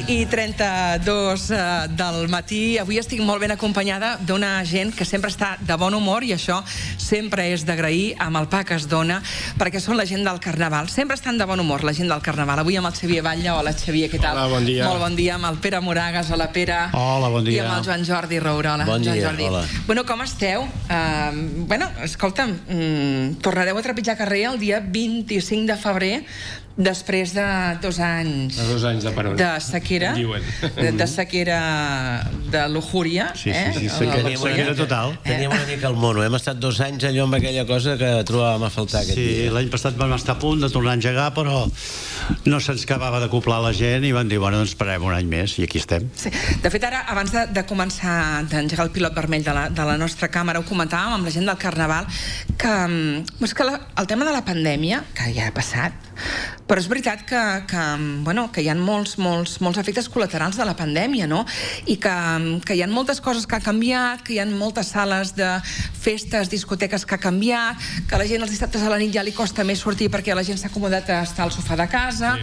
9:32 del matí. Avui estic molt ben acompanyada d'una gent que sempre està de bon humor, i això sempre és d'agrair amb el pa que es dona, perquè són la gent del Carnaval. Sempre estan de bon humor, la gent del Carnaval. Avui amb el Xavier Batlle. Hola, Xavier, què tal? Hola, bon dia. Molt bon dia. Amb el Pere Moragas. Hola, Pere. Hola, bon dia. I amb el Joan Jordi Rourola. Bon dia, hola. Bueno, com esteu? Escolta'm, tornareu a trepitjar carrer el dia 25 de febrer, després de 2 anys... De 2 anys de parón. De sequera. De sequera de luxúria. Sí, sequera total. Teníem una mica el mono. Hem estat 2 anys allò amb aquella cosa que trobàvem a faltar aquest dia. Sí, l'any passat vam estar a punt de tornar a engegar, però no se'ns acabava d'acoplar la gent i van dir, bueno, doncs esperem un any més, i aquí estem. Sí. De fet, ara, abans de començar d'engegar el pilot vermell de la nostra càmera, ho comentàvem amb la gent del Carnaval, que el tema de la pandèmia, que ja ha passat, però és veritat que hi ha molts efectes col·laterals de la pandèmia, no? I que hi ha moltes coses que ha canviat, que hi ha moltes sales de festes, discoteques que ha canviat, que a la gent els dissabtes a la nit ja li costa més sortir perquè la gent s'ha acomodat a estar al sofà de casa,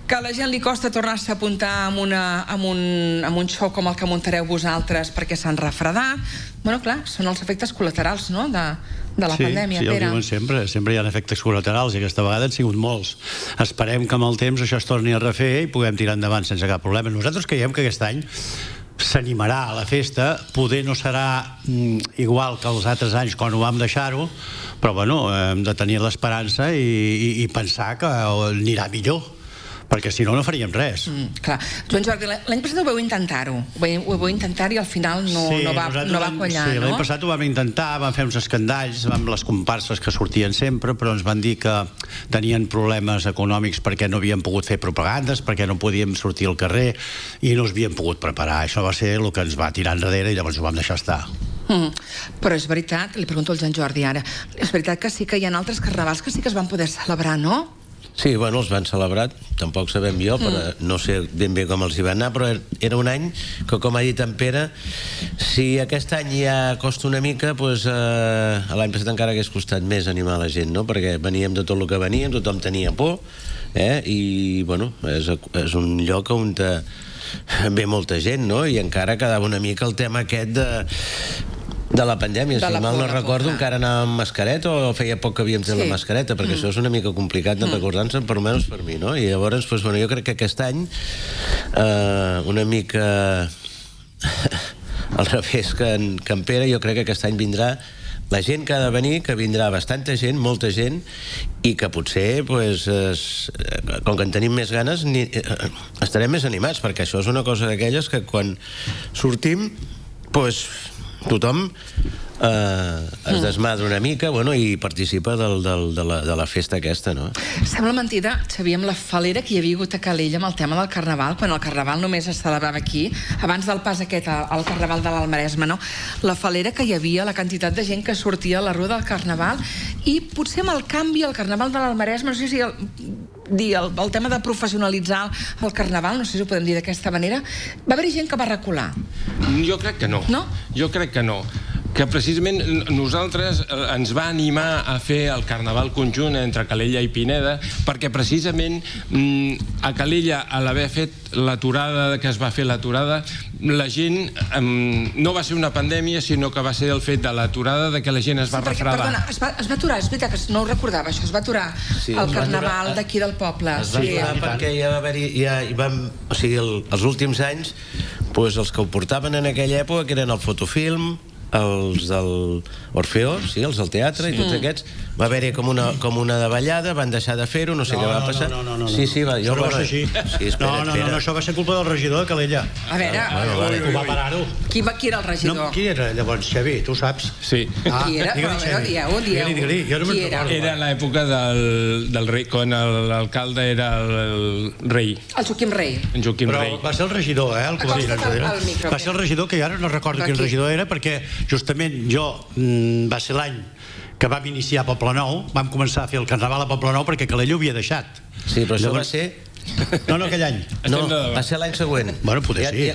que a la gent li costa tornar-se a apuntar amb un show com el que muntareu vosaltres perquè s'han refredat. Bueno, clar, són els efectes col·laterals, no?, de la pandèmia, Pere. Sí, ho diuen sempre hi ha efectes col·laterals, i aquesta vegada han sigut molts. Esperem que amb el temps això es torni a refer i puguem tirar endavant sense cap problema. Nosaltres creiem que aquest any s'animarà a la festa, poder no serà igual que els altres anys quan ho vam deixar-ho, però bueno, hem de tenir l'esperança i pensar que anirà millor, perquè si no, no faríem res. Clar. Joan Jordi, l'any passat ho vau intentar-ho. Ho vau intentar i al final no va quallar, no? Sí, l'any passat ho vam intentar, vam fer uns escandalls amb les comparses que sortien sempre, però ens van dir que tenien problemes econòmics perquè no havien pogut fer propagandes, perquè no podíem sortir al carrer i no es havien pogut preparar. Això va ser el que ens va tirar enrere i llavors ho vam deixar estar. Però és veritat, li pregunto al Joan Jordi ara, és veritat que sí que hi ha altres carnavals que sí que es van poder celebrar, no? Sí, bueno, els van celebrar, tampoc sabem jo, però no sé ben bé com els hi va anar, però era un any que, com ha dit en Pere, si aquest any ja costa una mica, doncs l'any passat encara hagués costat més animar la gent, no? Perquè veníem de tot el que veníem, tothom tenia por, i, bueno, és un lloc on ve molta gent, no? I encara quedava una mica el tema aquest de la pandèmia, si mal no recordo, encara anàvem amb mascareta o feia poc que havíem tret la mascareta, perquè això és una mica complicat de recordar-se, per almenys per mi, no? I llavors, jo crec que aquest any una mica al revés que en Pere, jo crec que aquest any vindrà la gent que ha de venir, que vindrà bastanta gent, molta gent, i que potser, com que en tenim més ganes, estarem més animats, perquè això és una cosa d'aquelles que quan sortim, tothom es desmadra una mica i participa de la festa aquesta, no? Sembla mentida, Xavier, amb la falera que hi havia hagut a Calella amb el tema del Carnaval, quan el Carnaval només es celebrava aquí, abans del pas aquest al Carnaval de l'Almaresme, no? La falera que hi havia, la quantitat de gent que sortia a la rua del Carnaval, i potser amb el canvi al Carnaval de l'Almaresme, no sé si el tema de professionalitzar el Carnaval, no sé si ho podem dir d'aquesta manera, va haver-hi gent que va recular. Jo crec que no. No? Jo crec que no. Que precisament nosaltres ens va animar a fer el Carnaval conjunt entre Calella i Pineda, perquè precisament a Calella, a l'haver fet l'aturada, que es va fer l'aturada, la gent no va ser una pandèmia, sinó que va ser el fet de l'aturada, de que la gent es va refredar. Perdona, es va aturar, és veritat que no ho recordava, això, es va aturar el Carnaval d'aquí del poble. Es va aturar perquè ja va haver-hi, o sigui, els últims anys, els que ho portaven en aquella època, que eren el fotofilm, els del Orfeó, sí, els del teatre i tots aquests, va haver-hi com una davallada, van deixar de fer-ho, no sé què va passar. No. Sí, va, jo va ser així. No, això va ser culpa del regidor de Calella. A veure, ho va parar-ho. Qui era el regidor? Qui era llavors, Xavi? Tu saps? Sí. Qui era? Digue-li. Era l'època del rei, quan l'alcalde era el rei. El Joaquim Rei. En Joaquim Rei. Però va ser el regidor, el que va dir enrere. Va ser el regidor, que jo ara no recordo quin regidor era, perquè justament va ser l'any que vam iniciar a Poblenou, vam començar a fer el Carnaval a Poblenou perquè Calella ho havia deixat. Sí, però això va ser... No, aquell any. No, va ser l'any següent. Bueno, poder sí.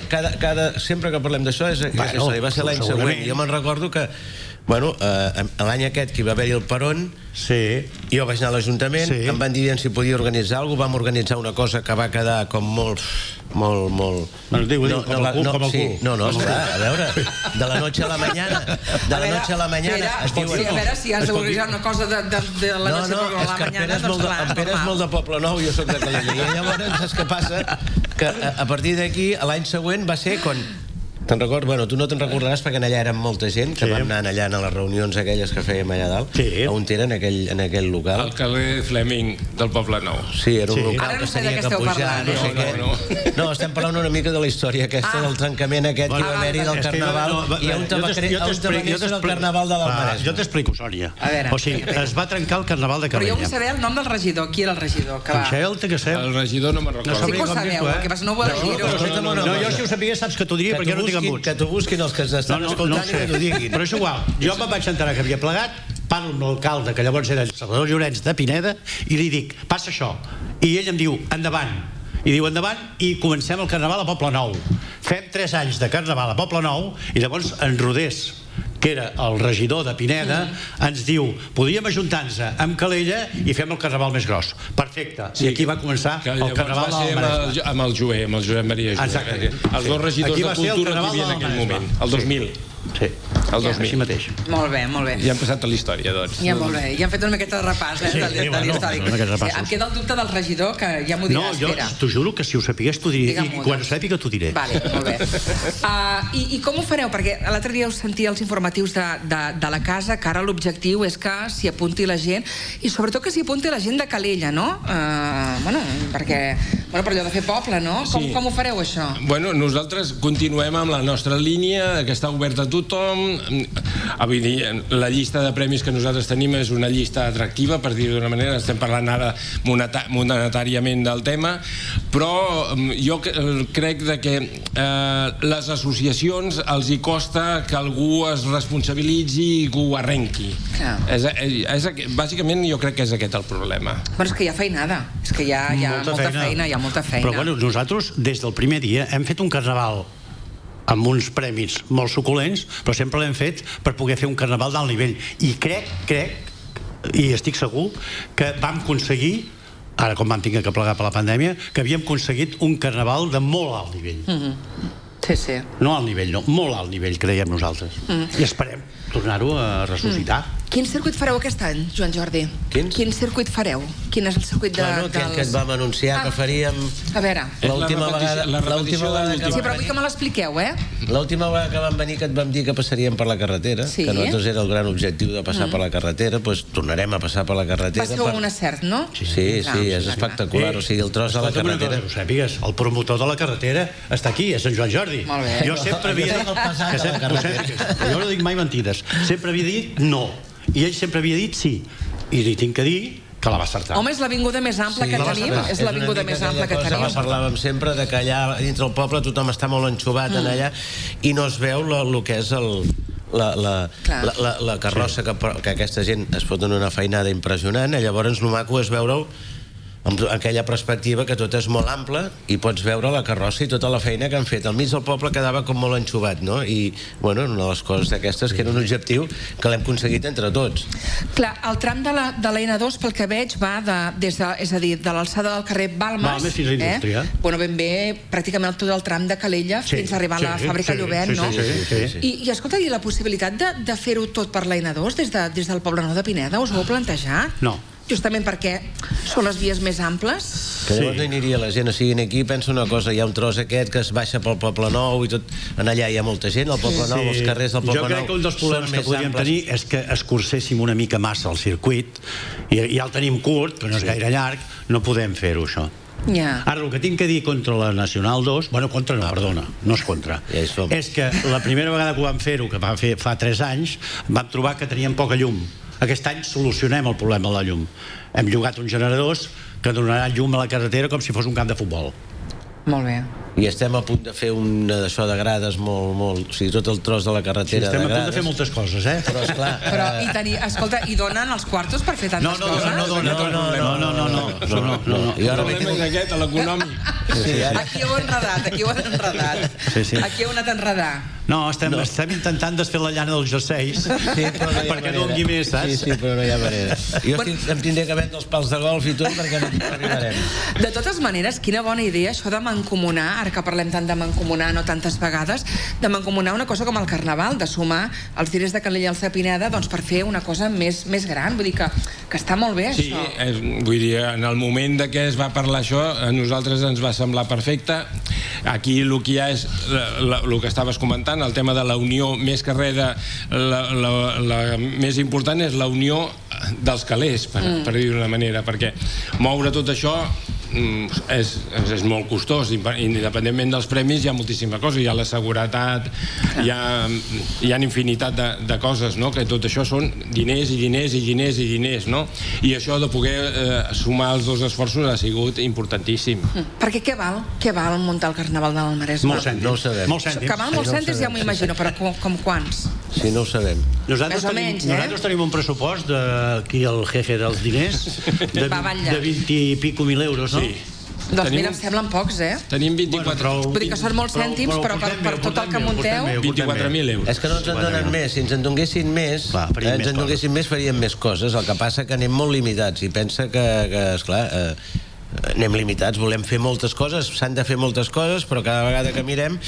Sempre que parlem d'això va ser l'any següent. Jo me'n recordo que Bueno, l'any aquest que hi va haver-hi el Peron, jo vaig anar a l'Ajuntament, em van dir si podia organitzar alguna cosa, vam organitzar una cosa que va quedar com molt... Bueno, diu, com el cul. No, esclar, a veure, de la noche a la mañana, de la noche a la mañana... A veure si has d'organitzar una cosa de la noche a la mañana, doncs clar, en Pere és molt de Poble Nou, jo soc de Calella, i llavors saps què passa? Que a partir d'aquí, l'any següent va ser quan... Te'n recordes? Bueno, tu no te'n recordaràs perquè allà érem molta gent, que vam anar allà a les reunions aquelles que fèiem allà dalt, on era en aquell local. Al carrer Fleming del Poble Nou. Sí, era un local que s'havia que pujar, no sé què. No, estem parlant una mica de la història aquesta, del trencament aquest que va haver-hi del Carnaval, i on va néixer el Carnaval de l'Almaresme. Jo t'explico, Sònia. O sigui, es va trencar el Carnaval de Calella. Però jo vull saber el nom del regidor. Qui era el regidor? El regidor no me'n recordo. Sí que ho sabeu, que vas no voler dir-ho. No, jo si ho sabia saps que t'ho diria perquè no que t'ho busquin els que estan escoltant i que t'ho diguin. Però és igual, jo me'n vaig enterar que havia plegat, parlo amb l'alcalde, que llavors era Salvador Llorenç de Pineda, i li dic, passa això. I ell em diu, endavant. I diu, endavant, i comencem el Carnaval a Poble Nou. Fem 3 anys de Carnaval a Poble Nou, i llavors en Rodés, que era el regidor de Pineda, ens diu, podríem ajuntar-nos amb Calella i fem el Carnaval més gros. Perfecte. I aquí va començar el Carnaval de l'Almaresme. Amb el Josep Maria Joé. Els dos regidors de Cultura que hi havia en aquell moment, el 2000. Sí, el 2000. Així mateix. Molt bé, molt bé. Ja hem passat a la història, doncs. Ja, molt bé. Ja hem fet una miqueta de repàs, de l'històric. Em queda el dubte del regidor, que ja m'ho diràs, Pere. No, jo t'ho juro que si ho sapigués t'ho diré, i quan ho sàpiga t'ho diré. Vale, molt bé. I com ho fareu? Perquè l'altre dia us sentia els informatius de la casa, que ara l'objectiu és que s'hi apunti la gent, i sobretot que s'hi apunti la gent de Calella, no? Bueno, perquè... per allò de fer poble, no? Com ho fareu, això? Bueno, nosaltres continuem amb la nostra línia, que està oberta a tothom. Vull dir, la llista de premis que nosaltres tenim és una llista atractiva, per dir-ho d'una manera. Estem parlant ara monetàriament del tema, però jo crec que les associacions els hi costa que algú es responsabilitzi i que ho arrenqui. Bàsicament jo crec que és aquest el problema. Però és que hi ha feinada, és que hi ha molta feina. Però bueno, nosaltres des del primer dia hem fet un carnaval amb uns premis molt suculents, però sempre l'hem fet per poder fer un carnaval d'alt nivell. I crec, i estic segur, que vam aconseguir, ara com vam haver que plegar per la pandèmia, que havíem aconseguit un carnaval de molt alt nivell. Sí. No alt nivell, no, molt alt nivell, creiem nosaltres. I esperem tornar-ho a ressuscitar. Quin circuit fareu aquest any, Joan Jordi? Quin circuit fareu? Quin és el circuit dels... Que et vam anunciar que faríem... A veure... L'última vegada... Sí, però vull que me l'expliqueu, L'última vegada que vam venir que et vam dir que passaríem per la carretera, que nosaltres era el gran objectiu de passar per la carretera, doncs tornarem a passar per la carretera. Va ser un acert, no? Sí, és espectacular. O sigui, el tros de la carretera... Ho sàpigues, el promotor de la carretera està aquí, és en Joan Jordi. Molt bé. Jo sempre havia dit... Jo no dic mai mentides. Sempre havia dit no. I ell sempre havia dit sí. I li tinc que dir que la va acertar. Home, és l'avinguda més ampla que tenim. És l'avinguda més ampla que tenim. Parlàvem sempre que allà dins del poble tothom està molt enxuvat allà i no es veu el que és la carrossa, que aquesta gent es pot donar una feinada impressionant. Llavors el maco és veure-ho amb aquella perspectiva que tot és molt ample i pots veure la carrossa i tota la feina que han fet. Al mig del poble quedava com molt enxuvat, no? I, bueno, una de les coses d'aquestes que era un objectiu que l'hem aconseguit entre tots. Clar, el tram de la N2, pel que veig, va és a dir, de l'alçada del carrer Balmes fins a Indústria. Bueno, ben bé, pràcticament tot el tram de Calella fins a arribar a la fàbrica Llobet, no? I escolta, i la possibilitat de fer-ho tot per la N2 des del Poble Nou de Pineda, us ho heu plantejat? No. Justament perquè són les vies més amples? Que llavors no aniria la gent, o sigui, aquí pensa una cosa, hi ha un tros aquest que es baixa pel Poble Nou i tot, allà hi ha molta gent, al Poble Nou, els carrers del Poble Nou... Jo crec que un dels problemes que podríem tenir és que escurcéssim una mica massa el circuit, i ja el tenim curt, que no és gaire llarg, no podem fer-ho, això. Ara, el que tinc que dir contra la Nacional 2, bueno, contra no, perdona, no és contra, és que la primera vegada que ho vam fer-ho, que vam fer fa 3 anys, vam trobar que teníem poca llum. Aquest any solucionem el problema de la llum. Hem llogat uns generadors que donaran llum a la carretera com si fos un camp de futbol. Molt bé. i estem a punt de fer una d'això de grades molt... O sigui, tot el tros de la carretera de grades. Estem a punt de fer moltes coses, Però, esclar... Escolta, i donen els quartos per fer tantes coses? No. I ara el problema és aquest, l'econòmic. Aquí ho he enredat. Aquí heu anat a enredar. No, estem intentant desfer la llana dels jerseis perquè doni més, saps? Sí, però no hi ha manera. Jo em tindré que vendre els pals de golf i tot perquè no arribarem. De totes maneres, quina bona idea això de mancomunar, ara que parlem tant de mancomunar, no tantes vegades, de mancomunar una cosa com el Carnaval, de sumar els diners de Calella i els de Pineda per fer una cosa més gran. Vull dir que està molt bé, això. Sí, vull dir, en el moment de què es va parlar això, a nosaltres ens va semblar perfecte. Aquí el que hi ha és el que estaves comentant, el tema de la unió, més que res la més important és la unió dels calés, per dir d'una manera, perquè moure tot això és molt costós. Independentment dels premis hi ha moltíssima cosa, hi ha la seguretat, hi ha infinitat de coses, no? Que tot això són diners i diners i diners i diners, no? I això de poder sumar els dos esforços ha sigut importantíssim. Perquè què val muntar el Carnaval de l'Almaresme? Molts cèntims. No ho sabem. Molts cèntims. Que val molts cèntims ja m'ho imagino, però com quants? Sí, no ho sabem. Nosaltres tenim un pressupost d'aquí el jefe dels diners de 20 i pico mil euros, no? Sí. Doncs mira, em semblen pocs, Tenim 24... Vull dir que són molts cèntims, però per tot el que munteu... 24.000 euros. És que no ens en donen més. Si ens en donguessin més, faríem més coses. El que passa que anem molt limitats i pensa que esclar, anem limitats, volem fer moltes coses, s'han de fer moltes coses, però cada vegada que mirem,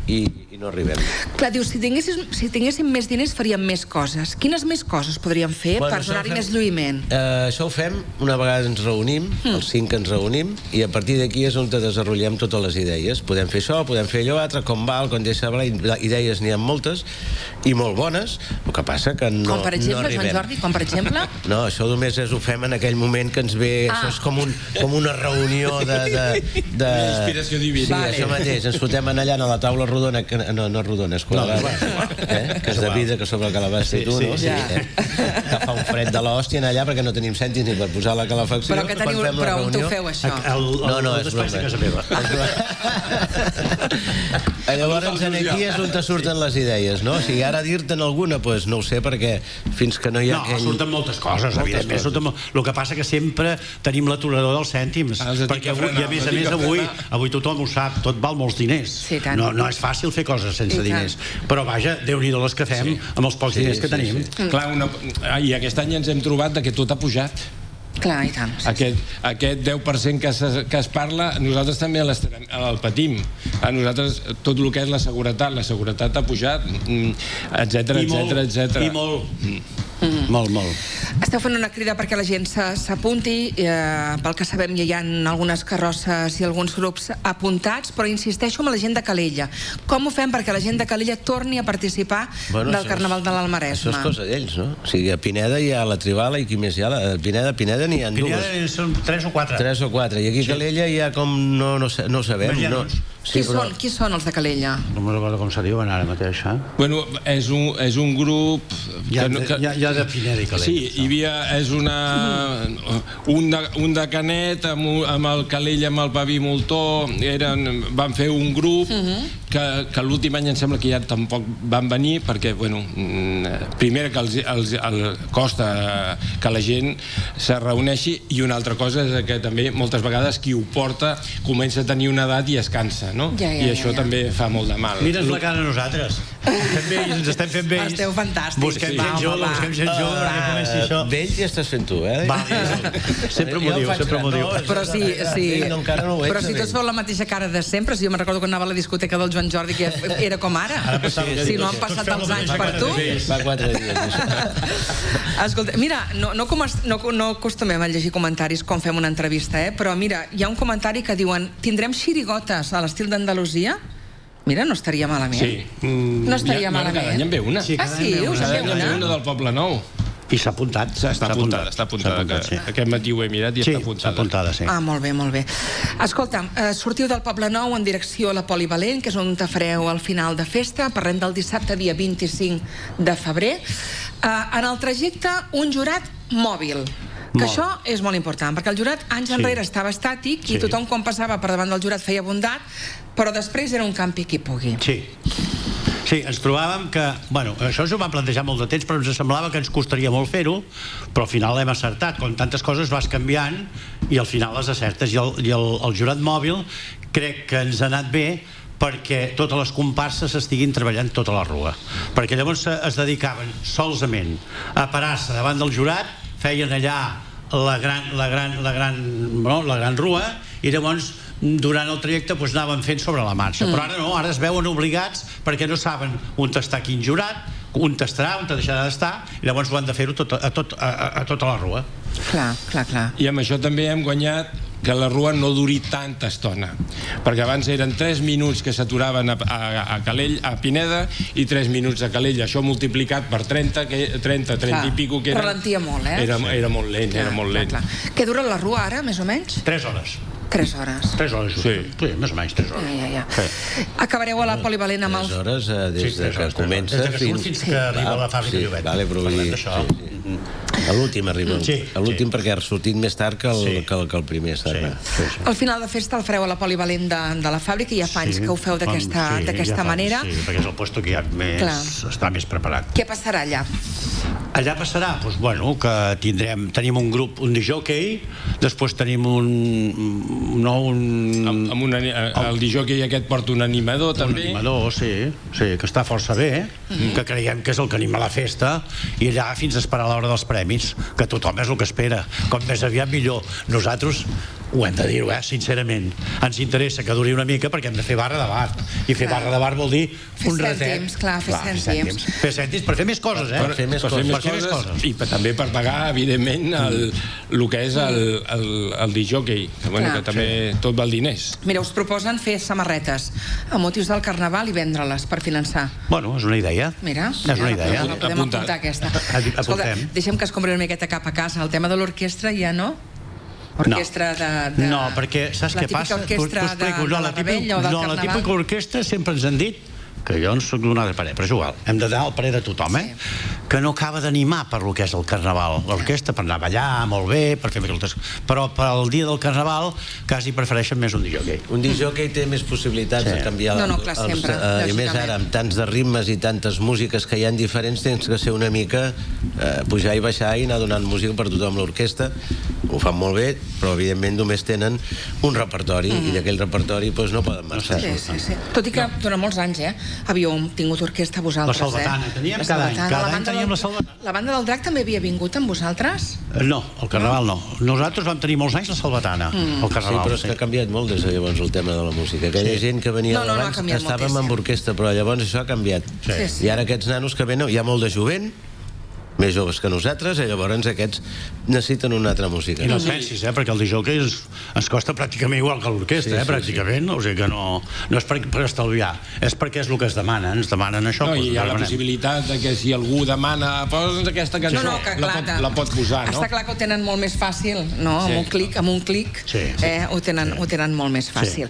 i no arribem. Clar, dius, si tinguéssim més diners faríem més coses. Quines més coses podríem fer per donar-hi més lluïment? Això ho fem una vegada ens reunim, els 5 ens reunim, i a partir d'aquí és on desenvolupem totes les idees. Podem fer això, podem fer allò altre, com val, com deixa hablar, idees n'hi ha moltes i molt bones, el que passa que no arribem. Com per exemple, Joan Jordi, com per exemple? No, això només ho fem en aquell moment que ens ve, això és com una reunió d'inspiració divina. Sí, això mateix, ens fotem allà a la taula rodona, no rodona, és quadrada, que és de vidre, que sobre el calabàs i tu, no? Que fa un fred de l'hòstia allà perquè no tenim cèntims ni per posar la calefacció. Però on ho feu, això? No, és broma. Casa meva. Llavors aquí és on te surten les idees, no? O sigui, ara dir-te'n alguna, doncs no ho sé, perquè fins que no hi ha... No, surten moltes coses, evidentment. El que passa que sempre tenim l'aturador dels cèntims, perquè a més avui tothom ho sap, tot val molts diners. No és fàcil fer coses sense diners, però vaja, Déu-n'hi-do les que fem amb els pocs diners que tenim. Clar, i aquest any ens hem trobat que tot ha pujat. Clar, i tant. Aquest 10% que es parla, nosaltres també el patim. A nosaltres tot el que és la seguretat ha pujat, etcètera. I molt. Molt. Esteu fent una crida perquè la gent s'apunti, pel que sabem ja hi ha algunes carrosses i alguns grups apuntats, però insisteixo amb la gent de Calella. Com ho fem perquè la gent de Calella torni a participar del Carnaval de l'Almaresme? Això és cosa d'ells, no? O sigui, a Pineda hi ha la Tribala i qui més hi ha? A Pineda n'hi ha dues. Pineda són 3 o 4. 3 o 4, i aquí a Calella hi ha com... no ho sabem. Qui són els de Calella? No me'n recordo com se diuen ara mateix, Bueno, és un grup... Hi ha de Pineda i Calella. Sí, és un de Canet amb el Calella, amb el Paví Moltó, van fer un grup que l'últim any em sembla que ja tampoc van venir perquè, bueno, primer que costa que la gent se reuneixi, i una altra cosa és que també moltes vegades qui ho porta comença a tenir una edat i es cansa, no? I això també fa molt de mal. Mira'ns la cara a nosaltres. Ens estem fent vells. Esteu fantàstics. Busquem gent jove perquè comenci això. Vells ja estàs fent tu, Sempre m'ho diu. Però si tots feu la mateixa cara de sempre, si jo me'n recordo que anava a la discoteca del Joan Jordi que era com ara. Si no han passat els anys per tu. Fa 4 dies. Escolta, mira, no acostumem a llegir comentaris quan fem una entrevista, però mira, hi ha un comentari que diuen: tindrem xirigotes a l'estil d'Andalusia? Mira, no estaria malament. Sí. No estaria malament. Cada any en ve una. Ah, sí? Us en ve una? Una del Poble Nou. I s'ha apuntat. Està apuntada. Aquest matí ho he mirat i està apuntada. Està apuntada, sí. Ah, molt bé. Escolta'm, sortiu del Poble Nou en direcció a la Polivalent, que és on fareu al final de festa. Parlem del dissabte, dia 25 de febrer. En el trajecte, un jurat mòbil. Que això és molt important, perquè el jurat anys enrere estava estàtic i tothom quan passava per davant del jurat feia bondat, però després era un campi qui pugui. Sí, ens trobàvem que... Bueno, això ens ho vam plantejar molt de temps, però ens semblava que ens costaria molt fer-ho, però al final l'hem acertat. Com tantes coses vas canviant i al final les acertes. I el jurat mòbil crec que ens ha anat bé perquè totes les comparses estiguin treballant tota la rua. Perquè llavors es dedicaven solament a parar-se davant del jurat, feien allà la gran rua i llavors durant el trajecte anaven fent sobre la marxa. Però ara no, ara es veuen obligats perquè no saben on està quin jurat, on estarà, on deixarà d'estar, i llavors ho han de fer-ho a tota la rua. Clar. I amb això també hem guanyat que la rua no duri tanta estona, perquè abans eren 3 minuts que s'aturaven a Calella, a Pineda, i 3 minuts a Calella. Això multiplicat per 30 i pico que ralentia molt, era molt lent. Què dura la rua ara, més o menys? 3 hores. 3 hores. 3 hores, sí, més o menys 3 hores. Acabareu a la polivalent amb els... 3 hores des que comença fins que arriba a la fàbrica Llobet. Parlem d'això. A l'últim arriba, a l'últim perquè ha sortit més tard que el primer. Al final de festa el fareu a la polivalent de la fàbrica i ja fa anys que ho feu d'aquesta manera. Sí, perquè és el lloc que està més preparat. Què passarà allà? Allà passarà, doncs, bueno, que tenim un grup, un disjockey, després tenim el disjockey aquest porta un animador, també. Un animador, sí, que està força bé, que creiem que és el que anima la festa, i allà fins a esperar l'hora dels premis, que tothom és el que espera. Com més aviat millor. Nosaltres ho hem de dir-ho, sincerament. Ens interessa que duri una mica perquè hem de fer barra de bar. I fer barra de bar vol dir un ratet. Fer cèntims. Fer cèntims per fer més coses, Per fer més coses. I també per pagar, evidentment, el que és el disjockey, que també tot val diners. Mira, us proposen fer samarretes a motius del Carnaval i vendre-les per finançar. Bueno, és una idea. Mira, és una idea. La podem apuntar, aquesta. Escolta, deixem que es compri una miqueta cap a casa. El tema de l'orquestra ja no? Orquestra de... No, perquè saps què passa? La típica orquestra de la Rebella o del Carnaval. No, la típica orquestra sempre ens han dit, que jo no soc d'un altre parer, però és igual, hem de dar el parer de tothom, que no acaba d'animar per lo que és el Carnaval. L'orquestra per anar a ballar, molt bé, per fer moltes... Però per al dia del Carnaval quasi prefereixen més un disjockey. Un disjockey té més possibilitats de canviar... No, clar, sempre. I més ara, amb tants de ritmes i tantes músiques que hi ha diferents, tens que ser una mica pujar i baixar i anar donant música per tothom. L'orquestra ho fan molt bé, però evidentment només tenen un repertori i d'aquell repertori no poden marxar. Sí. Tot i que durant molts anys havíeu tingut orquestra vosaltres. La Salvatana, teníem cada any teníem la Salvatana. La banda del Drac també havia vingut amb vosaltres? No, el Carnaval no. Nosaltres vam tenir molts anys la Salvatana, el Carnaval. Sí, però és que ha canviat molt des de llavors el tema de la música. Aquella gent que venia d'abans estàvem amb orquestra, però llavors això ha canviat. I ara aquests nanos que venen, hi ha molt de jovent, més joves que nosaltres, i llavors aquests necessiten una altra música. I no et pensis, perquè el disjockey ens costa pràcticament igual que l'orquestra, pràcticament, o sigui que no és per estalviar, és perquè és el que es demana, ens demanen això. I hi ha la possibilitat que si algú demana posa'ns aquesta cançó, la pot posar, no? Està clar que ho tenen molt més fàcil, no? Amb un clic ho tenen molt més fàcil.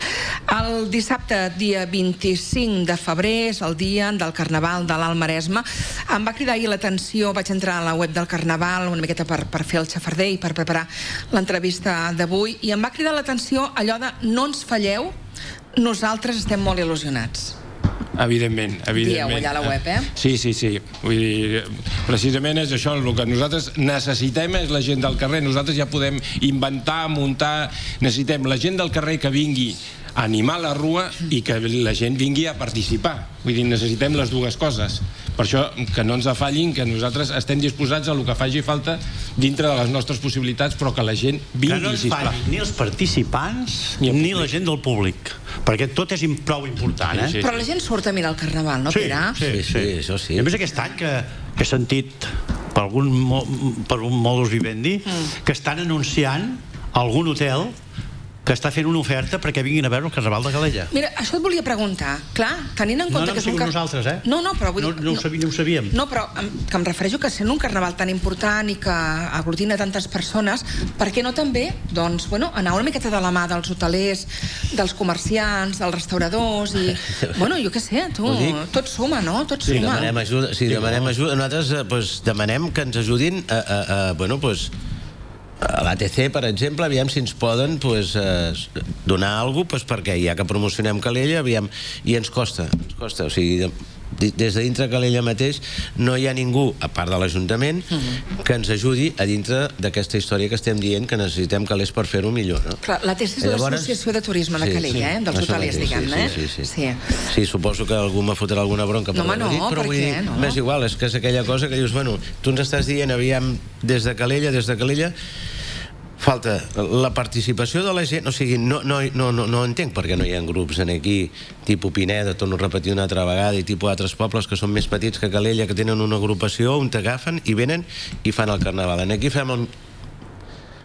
El dissabte, dia 25 de febrer, és el dia del Carnaval de l'Alt Maresme. Em va cridar ahir l'atenció, vaig entrar a la web del Carnaval una miqueta per fer el xafarder i per preparar l'entrevista d'avui, i em va cridar l'atenció allò de no ens falleu, nosaltres estem molt il·lusionats. Evidentment. Dieu allà a la web, Sí. Vull dir, precisament és això, el que nosaltres necessitem és la gent del carrer. Nosaltres ja podem inventar, muntar, necessitem la gent del carrer que vingui a animar la rua i que la gent vingui a participar. Vull dir, necessitem les dues coses. Per això, que no ens afallin, que nosaltres estem disposats a el que faci falta dintre de les nostres possibilitats, però que la gent vingui, sisplau. Que no ens fallin ni els participants ni la gent del públic, perquè tot és prou important, Però la gent surt a mirar el Carnaval, no, Pere? Sí, això sí. I a més aquest any que he sentit per un modus vivendi que estan anunciant algun hotel que està fent una oferta perquè vinguin a veure el Carnaval de Calella. Mira, això et volia preguntar. Clar, tenint en compte que és un... No nosaltres, No, però vull dir... No ho sabíem. No, però que em refereixo que sent un Carnaval tan important i que aglutina tantes persones, per què no també, doncs, anar una miqueta de la mà dels hotelers, dels comerciants, dels restauradors i... Bueno, jo què sé, tot suma, no? Tot suma. Sí, demanem ajuda. Nosaltres demanem que ens ajudin a a l'ATC, per exemple, aviam si ens poden donar alguna cosa, perquè ja que promocionem Calella, i ens costa, o sigui, des de dintre Calella mateix no hi ha ningú, a part de l'Ajuntament, que ens ajudi a dintre d'aquesta història que estem dient que necessitem calés per fer-ho millor. L'ATC és l'Associació de Turisme de Calella, dels hotelers, diguem-ne. Sí, suposo que algú me fotrà alguna bronca per l'haver dit, però vull dir, m'és igual, és que és aquella cosa que dius, bueno, tu ens estàs dient, aviam, des de Calella, falta la participació de la gent, o sigui, no entenc per què no hi ha grups aquí, tipus Pineda, torno a repetir una altra vegada, i tipus altres pobles que són més petits que Calella, que tenen una agrupació on t'agafen i venen i fan el carnaval. Aquí fem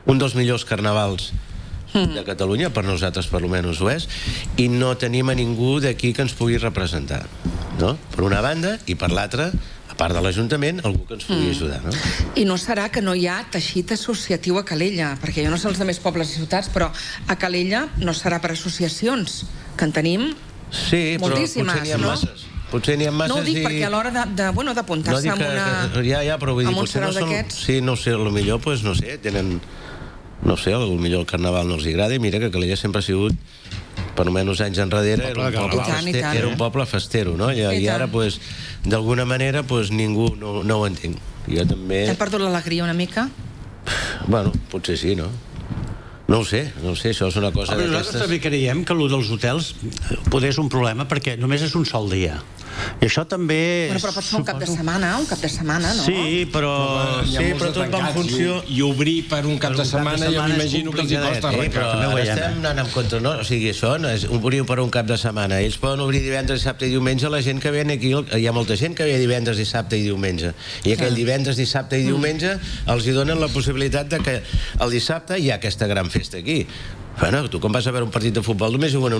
un dels millors carnavals de Catalunya, per nosaltres per almenys ho és, i no tenim a ningú d'aquí que ens pugui representar, no? Per una banda, i per l'altra, a part de l'Ajuntament, algú que ens pugui ajudar, no? I no serà que no hi ha teixit associatiu a Calella, perquè jo no sé els altres pobles i ciutats, però a Calella no serà per associacions, que en tenim moltíssimes, no? Potser n'hi ha masses. No ho dic perquè a l'hora d'apuntar-se amb una... Ja, però vull dir, potser no són... Sí, no sé, potser, no sé, tenen... No sé, potser el carnaval no els agrada, i mira que Calella sempre ha sigut, per almenys anys enrere, era un poble festero, no? I ara, d'alguna manera, ningú no ho entenc. Jo també... Hem perdut l'alegria una mica? Bueno, potser sí, no? No ho sé, això és una cosa d'aquestes... Nosaltres també creiem que allò dels hotels poder és un problema perquè només és un sol dia. I això també... Però pot ser un cap de setmana, no? Sí, però tot va en funció... I obrir per un cap de setmana jo m'imagino que els hi costa arrencar. Però ara estem anant en contra, no? O sigui, això no és obrir per un cap de setmana. Ells poden obrir divendres, dissabte i diumenge. La gent que ve aquí, hi ha molta gent que ve divendres, dissabte i diumenge. I aquell divendres, dissabte i diumenge els hi donen la possibilitat de que el dissabte hi ha aquesta gran festa aquí. Bueno, tu quan vas a veure un partit de futbol només juguen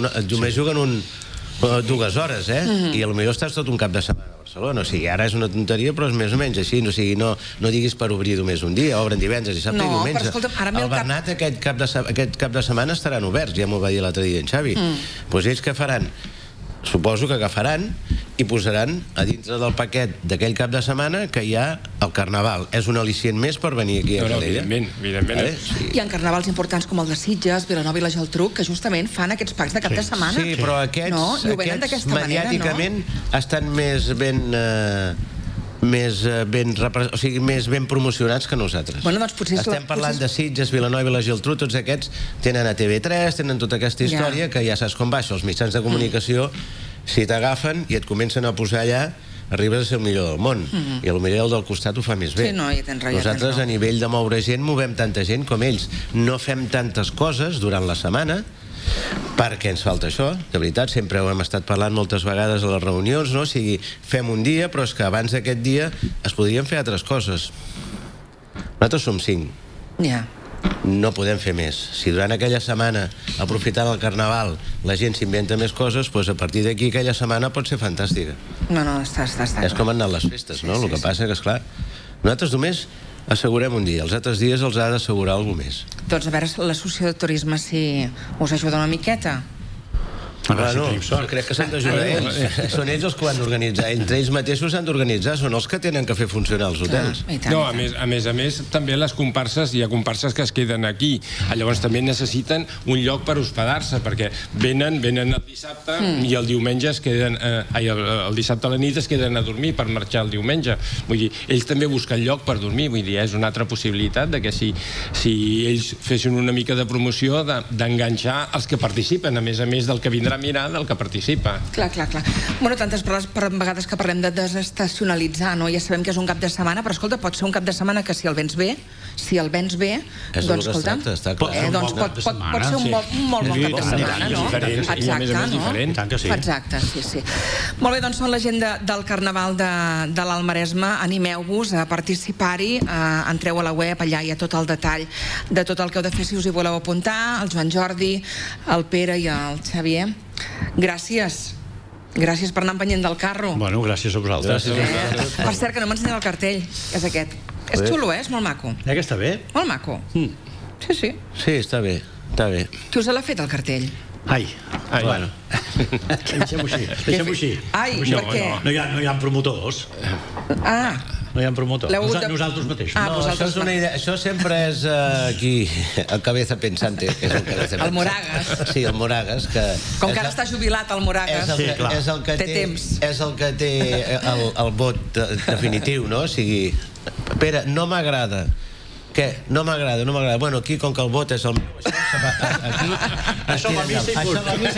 2 hores, i potser estàs tot un cap de setmana a Barcelona. O sigui, ara és una tonteria, però és més o menys així. O sigui, no diguis per obrir només un dia, obren divendres, dissabte i diumenge. El Bernat aquest cap de setmana estaran oberts, ja m'ho va dir l'altre dia en Xavi. Doncs ells què faran? Suposo que agafaran i posaran a dintre del paquet d'aquell cap de setmana que hi ha el carnaval. És un al·licient més per venir aquí a Calella. Evidentment. Hi ha carnavals importants com el de Sitges, Vilanova i la Geltrú, que justament fan aquests packs de cap de setmana. Sí, però aquests mediàticament estan més ben promocionats que nosaltres. Estem parlant de Sitges, Vilanova i la Geltrú, tots aquests tenen a TV3, tenen tota aquesta història que ja saps com va això, els mitjans de comunicació, si t'agafen i et comencen a posar allà, arribes a ser el millor del món, i potser el del costat ho fa més bé. Nosaltres a nivell de moure gent movem tanta gent com ells. No fem tantes coses durant la setmana perquè ens falta això, de veritat, sempre ho hem estat parlant moltes vegades a les reunions, no? O sigui, fem un dia, però és que abans d'aquest dia es podrien fer altres coses. Nosaltres som 5. No podem fer més. Si durant aquella setmana, aprofitant el carnaval, la gent s'inventa més coses, doncs a partir d'aquí aquella setmana pot ser fantàstica. És com han anat les festes, no? El que passa que, esclar, nosaltres només assegurem un dia, els altres dies els ha d'assegurar algú més. Doncs a veure l'associació de turisme si us ajuda una miqueta. Bueno, crec que s'han d'ajudar ells. Són ells els que ho han d'organitzar. Entre ells mateixos s'han d'organitzar. Són els que tenen que fer funcionar els hotels. No, a més, també les comparses, hi ha comparses que es queden aquí. Llavors també necessiten un lloc per hospedar-se, perquè venen el dissabte i el diumenge es queden... El dissabte a la nit es queden a dormir per marxar el diumenge. Vull dir, ells també busquen lloc per dormir. Vull dir, és una altra possibilitat de que si ells fessin una mica de promoció d'enganxar els que participen, a més del que vindrà a mirar del que participa. Clar. Bueno, tantes vegades que parlem de desestacionalitzar, no? Ja sabem que és un cap de setmana, però escolta, pot ser un cap de setmana que si el vens bé, doncs escolta, pot ser un molt bon cap de setmana, no? Exacte, sí. Molt bé, doncs són la gent del Carnaval de l'Alt Maresme, animeu-vos a participar-hi, entreu a la web, allà hi ha tot el detall de tot el que heu de fer si us hi voleu apuntar, el Joan Jordi, el Pere i el Xavier. Gràcies per anar empenyent del carro. Bueno, gràcies a vosaltres. Per cert, que no m'ensenyen el cartell, és aquest. És xulo, és molt maco. Que està bé? Molt maco. Sí, està bé. Qui us l'ha fet, el cartell? Ai, bueno. Deixem-ho així. Ai, per què? No hi ha promotors. No hi ha promotor. Nosaltres mateixos. No, això és una idea. Això sempre és aquí, el cabeza pensante. El Moragas. Sí, el Moragas. Com que ara està jubilat el Moragas, té temps. És el que té el vot definitiu, no? O sigui, Pere, no m'agrada. Què? No m'agrada. Bueno, aquí, com que el vot és el meu, això va missa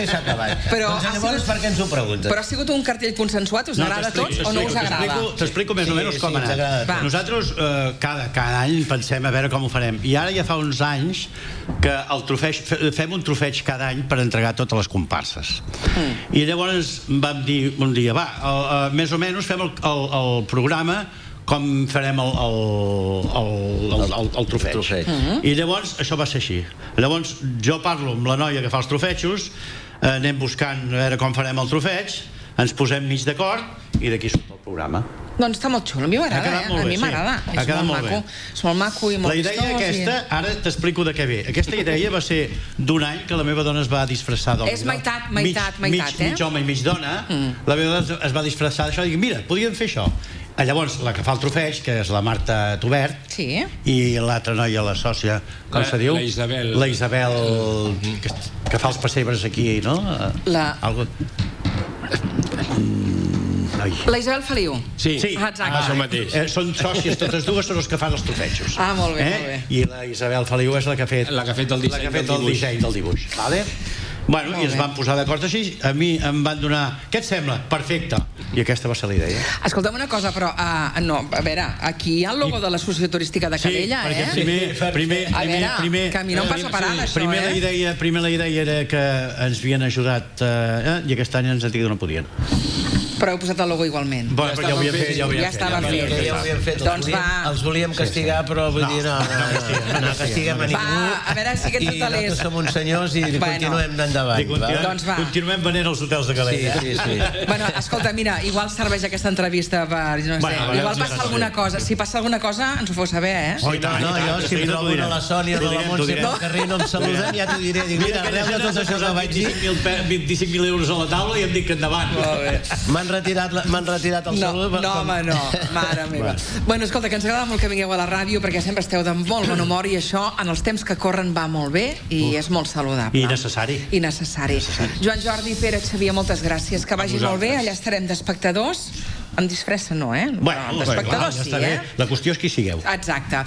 i s'ha acabat. Doncs llavors, per què ens ho preguntes? Però ha sigut un cartell consensuat? Us agrada a tots o no us agrada? T'explico més o menys com ha anat. Nosaltres cada any pensem a veure com ho farem. I ara ja fa uns anys que fem un trofeig cada any per entregar totes les comparses. I llavors vam dir un dia, va, més o menys fem el programa com farem el trofeig. I llavors això va ser així. Llavors jo parlo amb la noia que fa els trofejos, anem buscant a veure com farem el trofeig, ens posem mig d'acord i d'aquí surt el programa. Doncs està molt xulo, a mi m'agrada, a mi m'agrada. És molt maco i molt vistós. La idea aquesta, ara t'explico de què ve. Aquesta idea va ser d'un any que la meva dona es va disfressar del... És meitat, eh? Mig home i mig dona. La meva dona es va disfressar d'això i dic, mira, podríem fer això. Llavors, la que fa el trofeig, que és la Marta Tubert, i l'altra noia, la sòcia, com se diu? La Isabel, que fa els pessebres aquí, no? La Isabel Feliu. Sí, això mateix. Són sòcies, totes dues són els que fan els trofejos. Ah, molt bé, molt bé. I la Isabel Feliu és la que ha fet el disseny del dibuix. Bueno, i ens van posar d'acord així. A mi em van donar... Què et sembla? Perfecte. I aquesta va ser la idea. Escolta'm una cosa, però... No, a veure, aquí hi ha el logo de l'Associació Turística de Calella, eh? Sí, primer... A veure, que a mi no em passa paral, això, eh? Primer la idea era que ens havien ajudat i aquest any ens han dit que no podien. Però heu posat el logo igualment. Ja ho havíem fet. Ja estava fet. Ja ho havíem fet. Els volíem castigar, però vull dir, no castiguem a ningú. A veure, si aquests hotelers... I nosaltres som uns senyors i continuem endavant. Continuem venent els hotels de Calella. Sí. Bueno, escolta, mira, igual serveix aquesta entrevista per, no sé, igual passa alguna cosa. Si passa alguna cosa, ens ho feu saber, eh? No, jo si em trobo a la Sònia o a la Montse pel carrer no em saluden, ja t'ho diré. Mira, arrel de tot això que vaig dir... 25.000 euros a la taula i em dic que endavant. M'han retirat el salut. No, home, no. Mare meva. Bueno, escolta, que ens agrada molt que vingueu a la ràdio perquè sempre esteu de molt bon humor i això en els temps que corren va molt bé i és molt saludable. I necessari. Joan Jordi, Pere, Xavier, moltes gràcies. Que vagi molt bé. Allà estarem d'espectadors. Amb disfressa no, eh? D'espectadors sí, eh? La qüestió és qui sigueu. Exacte.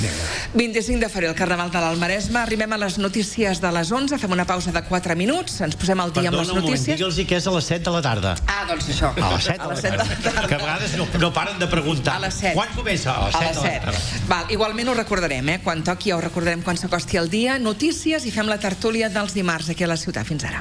25 de febrer, el Carnaval de l'Almaresme. Arribem a les notícies de les 11. Fem una pausa de 4 minuts. Ens posem al dia amb les notícies. Digue'ls que és a les 7 de la tarda. Ah, doncs això. A les 7 de la tarda. Que a vegades no paren de preguntar. A les 7. Quan comença? A les 7. Igualment ho recordarem, eh? Quan toqui ja ho recordarem quan s'acosti el dia. Notícies i fem la tertúlia dels dimarts aquí a la ciutat. Fins ara.